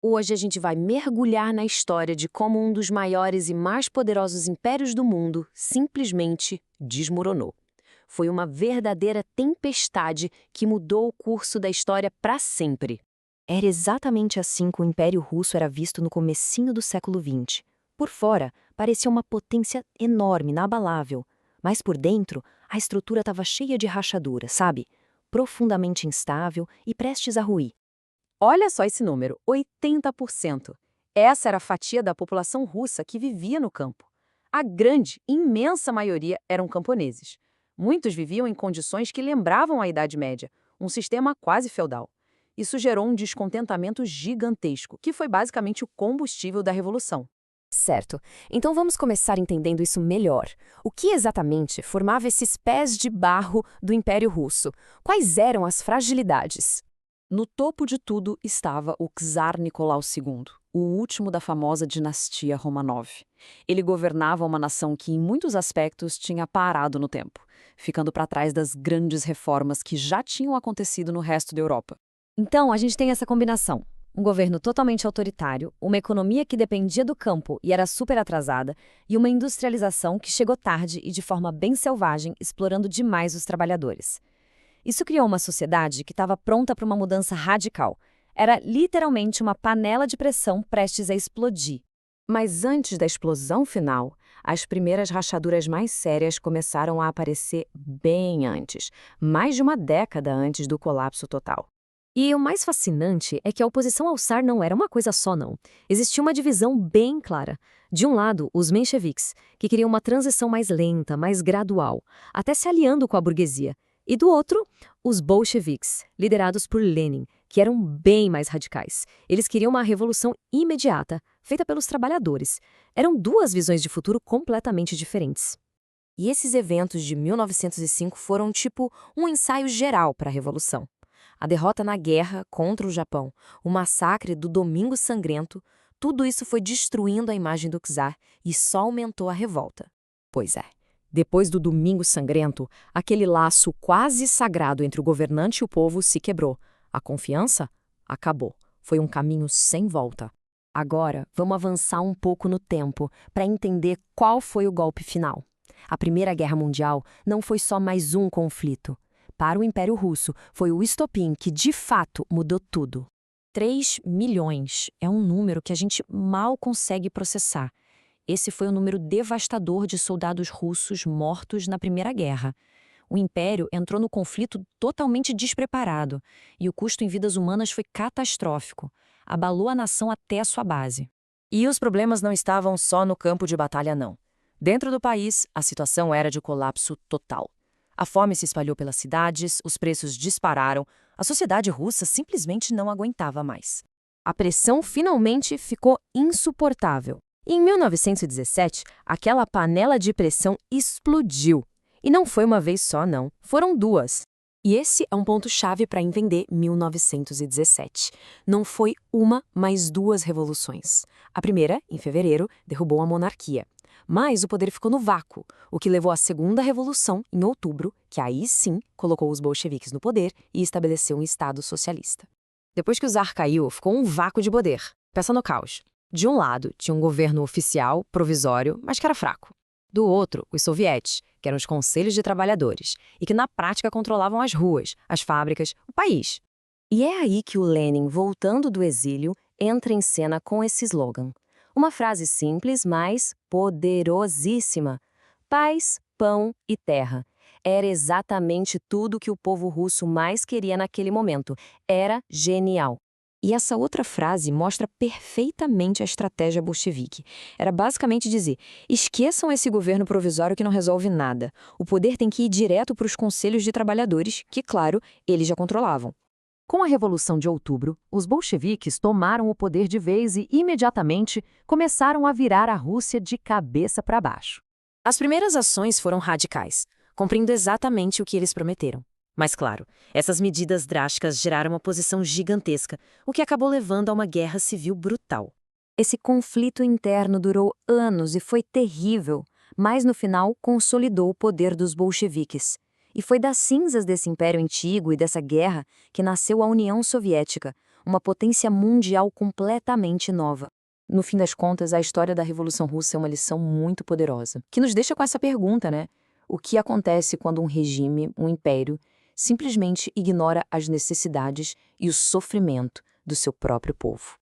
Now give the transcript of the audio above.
Hoje a gente vai mergulhar na história de como um dos maiores e mais poderosos impérios do mundo simplesmente desmoronou. Foi uma verdadeira tempestade que mudou o curso da história para sempre. Era exatamente assim que o Império Russo era visto no comecinho do século XX. Por fora, parecia uma potência enorme, inabalável. Mas por dentro, a estrutura estava cheia de rachaduras, sabe? Profundamente instável e prestes a ruir. Olha só esse número, 80%. Essa era a fatia da população russa que vivia no campo. A grande, imensa maioria eram camponeses. Muitos viviam em condições que lembravam a Idade Média, um sistema quase feudal. Isso gerou um descontentamento gigantesco, que foi basicamente o combustível da Revolução. Certo. Então vamos começar entendendo isso melhor. O que exatamente formava esses pés de barro do Império Russo? Quais eram as fragilidades? No topo de tudo estava o czar Nicolau II, o último da famosa dinastia Romanov. Ele governava uma nação que, em muitos aspectos, tinha parado no tempo, ficando para trás das grandes reformas que já tinham acontecido no resto da Europa. Então, a gente tem essa combinação. Um governo totalmente autoritário, uma economia que dependia do campo e era super atrasada, e uma industrialização que chegou tarde e de forma bem selvagem, explorando demais os trabalhadores. Isso criou uma sociedade que estava pronta para uma mudança radical. Era literalmente uma panela de pressão prestes a explodir. Mas antes da explosão final, as primeiras rachaduras mais sérias começaram a aparecer bem antes, mais de uma década antes do colapso total. E o mais fascinante é que a oposição ao Tsar não era uma coisa só, não. Existia uma divisão bem clara. De um lado, os mencheviques, que queriam uma transição mais lenta, mais gradual, até se aliando com a burguesia. E do outro, os bolcheviques, liderados por Lenin, que eram bem mais radicais. Eles queriam uma revolução imediata, feita pelos trabalhadores. Eram duas visões de futuro completamente diferentes. E esses eventos de 1905 foram tipo um ensaio geral para a revolução. A derrota na guerra contra o Japão, o massacre do Domingo Sangrento, tudo isso foi destruindo a imagem do czar e só aumentou a revolta. Pois é, depois do Domingo Sangrento, aquele laço quase sagrado entre o governante e o povo se quebrou. A confiança acabou. Foi um caminho sem volta. Agora, vamos avançar um pouco no tempo para entender qual foi o golpe final. A Primeira Guerra Mundial não foi só mais um conflito. Para o Império Russo, foi o estopim que, de fato, mudou tudo. 3 milhões é um número que a gente mal consegue processar. Esse foi o número devastador de soldados russos mortos na Primeira Guerra. O Império entrou no conflito totalmente despreparado, e o custo em vidas humanas foi catastrófico. Abalou a nação até a sua base. E os problemas não estavam só no campo de batalha, não. Dentro do país, a situação era de colapso total. A fome se espalhou pelas cidades, os preços dispararam, a sociedade russa simplesmente não aguentava mais. A pressão finalmente ficou insuportável. Em 1917, aquela panela de pressão explodiu. E não foi uma vez só, não. Foram duas. E esse é um ponto-chave para entender 1917. Não foi uma, mas duas revoluções. A primeira, em fevereiro, derrubou a monarquia. Mas o poder ficou no vácuo, o que levou à Segunda Revolução, em outubro, que aí sim colocou os bolcheviques no poder e estabeleceu um Estado socialista. Depois que o czar caiu, ficou um vácuo de poder. Pensa no caos. De um lado, tinha um governo oficial, provisório, mas que era fraco. Do outro, os sovietes, que eram os conselhos de trabalhadores, e que na prática controlavam as ruas, as fábricas, o país. E é aí que o Lenin, voltando do exílio, entra em cena com esse slogan. Uma frase simples, mas poderosíssima. Paz, pão e terra. Era exatamente tudo que o povo russo mais queria naquele momento. Era genial. E essa outra frase mostra perfeitamente a estratégia bolchevique. Era basicamente dizer: esqueçam esse governo provisório que não resolve nada. O poder tem que ir direto para os conselhos de trabalhadores, que, claro, eles já controlavam. Com a Revolução de Outubro, os bolcheviques tomaram o poder de vez e, imediatamente, começaram a virar a Rússia de cabeça para baixo. As primeiras ações foram radicais, cumprindo exatamente o que eles prometeram. Mas, claro, essas medidas drásticas geraram uma oposição gigantesca, o que acabou levando a uma guerra civil brutal. Esse conflito interno durou anos e foi terrível, mas no final consolidou o poder dos bolcheviques. E foi das cinzas desse império antigo e dessa guerra que nasceu a União Soviética, uma potência mundial completamente nova. No fim das contas, a história da Revolução Russa é uma lição muito poderosa, que nos deixa com essa pergunta, né? O que acontece quando um regime, um império, simplesmente ignora as necessidades e o sofrimento do seu próprio povo?